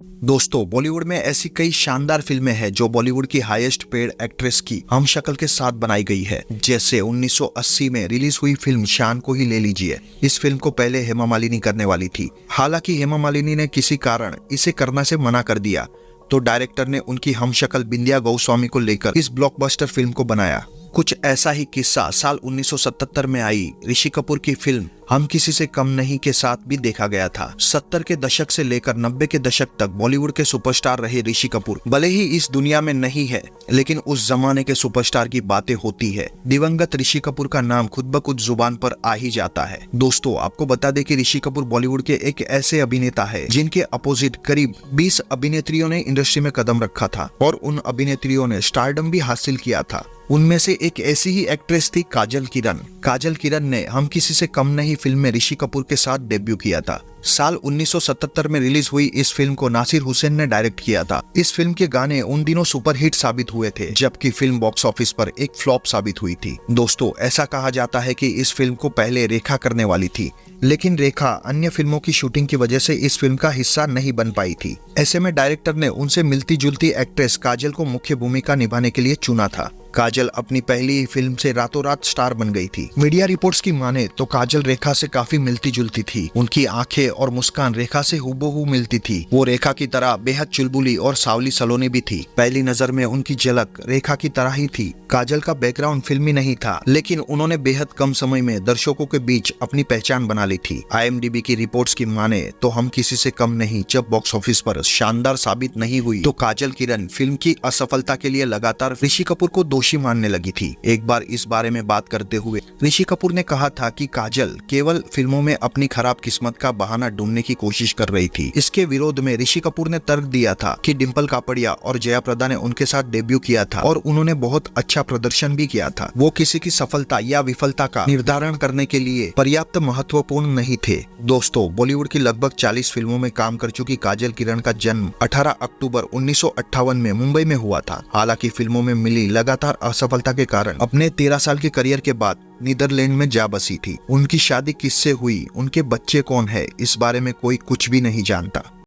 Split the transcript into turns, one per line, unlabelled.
दोस्तों, बॉलीवुड में ऐसी कई शानदार फिल्में हैं जो बॉलीवुड की हाईएस्ट पेड एक्ट्रेस की हमशक्ल के साथ बनाई गई है। जैसे 1980 में रिलीज हुई फिल्म शान को ही ले लीजिए। इस फिल्म को पहले हेमा मालिनी करने वाली थी। हालांकि हेमा मालिनी ने किसी कारण इसे करने से मना कर दिया, तो डायरेक्टर ने उनकी हमशक्ल बिंदिया गोस्वामी को लेकर इस ब्लॉकबस्टर फिल्म को बनाया। कुछ ऐसा ही किस्सा साल 1977 में आई ऋषि कपूर की फिल्म हम किसी से कम नहीं के साथ भी देखा गया था। 70 के दशक से लेकर 90 के दशक तक बॉलीवुड के सुपरस्टार रहे ऋषि कपूर भले ही इस दुनिया में नहीं है, लेकिन उस जमाने के सुपरस्टार की बातें होती है। दिवंगत ऋषि कपूर का नाम खुद ब खुद जुबान पर आ ही जाता है। दोस्तों, आपको बता दें कि ऋषि कपूर बॉलीवुड के एक ऐसे अभिनेता है जिनके अपोजिट करीब 20 अभिनेत्रियों ने इंडस्ट्री में कदम रखा था और उन अभिनेत्रियों ने स्टारडम भी हासिल किया था। उनमें से एक ऐसी ही एक्ट्रेस थी काजल किरण। काजल किरण ने हम किसी से कम नहीं फिल्म में ऋषि कपूर के साथ डेब्यू किया था। साल 1977 में रिलीज हुई इस फिल्म को नासिर हुसैन ने डायरेक्ट किया था। इस फिल्म के गाने उन दिनों सुपरहिट साबित हुए थे, जबकि फिल्म बॉक्स ऑफिस पर एक फ्लॉप साबित हुई थी। दोस्तों, ऐसा कहा जाता है कि इस फिल्म को पहले रेखा करने वाली थी, लेकिन रेखा अन्य फिल्मों की शूटिंग की वजह से इस फिल्म का हिस्सा नहीं बन पाई थी। ऐसे में डायरेक्टर ने उनसे मिलती जुलती एक्ट्रेस काजल को मुख्य भूमिका निभाने के लिए चुना था। काजल अपनी पहली ही फिल्म से रातों रात स्टार बन गई थी। मीडिया रिपोर्ट्स की माने तो काजल रेखा से काफी मिलती जुलती थी। उनकी आंखें और मुस्कान रेखा से हूबहू मिलती थी। वो रेखा की तरह बेहद चुलबुली और सावली सलोनी भी थी। पहली नजर में उनकी झलक रेखा की तरह ही थी। काजल का बैकग्राउंड फिल्मी नहीं था, लेकिन उन्होंने बेहद कम समय में दर्शकों के बीच अपनी पहचान बना ली थी। IMDb की रिपोर्ट्स की माने तो हम किसी से कम नहीं जब बॉक्स ऑफिस पर शानदार साबित नहीं हुई, तो काजल किरण फिल्म की असफलता के लिए लगातार ऋषि कपूर को दोषी मानने लगी थी। एक बार इस बारे में बात करते हुए ऋषि कपूर ने कहा था कि काजल केवल फिल्मों में अपनी खराब किस्मत का बहाना ढूंढने की कोशिश कर रही थी। इसके विरोध में ऋषि कपूर ने तर्क दिया था कि डिम्पल कापड़िया और जया प्रदा ने उनके साथ डेब्यू किया था और उन्होंने बहुत अच्छा प्रदर्शन भी किया था। वो किसी की सफलता या विफलता का निर्धारण करने के लिए पर्याप्त महत्वपूर्ण नहीं थे। दोस्तों, बॉलीवुड की लगभग 40 फिल्मों में काम कर चुकी काजल किरण का जन्म 18 अक्टूबर 1958 में मुंबई में हुआ था। हालांकि फिल्मों में मिली लगातार असफलता के कारण अपने 13 साल के करियर के बाद नीदरलैंड में जा बसी थी। उनकी शादी किससे हुई, उनके बच्चे कौन है, इस बारे में कोई कुछ भी नहीं जानता।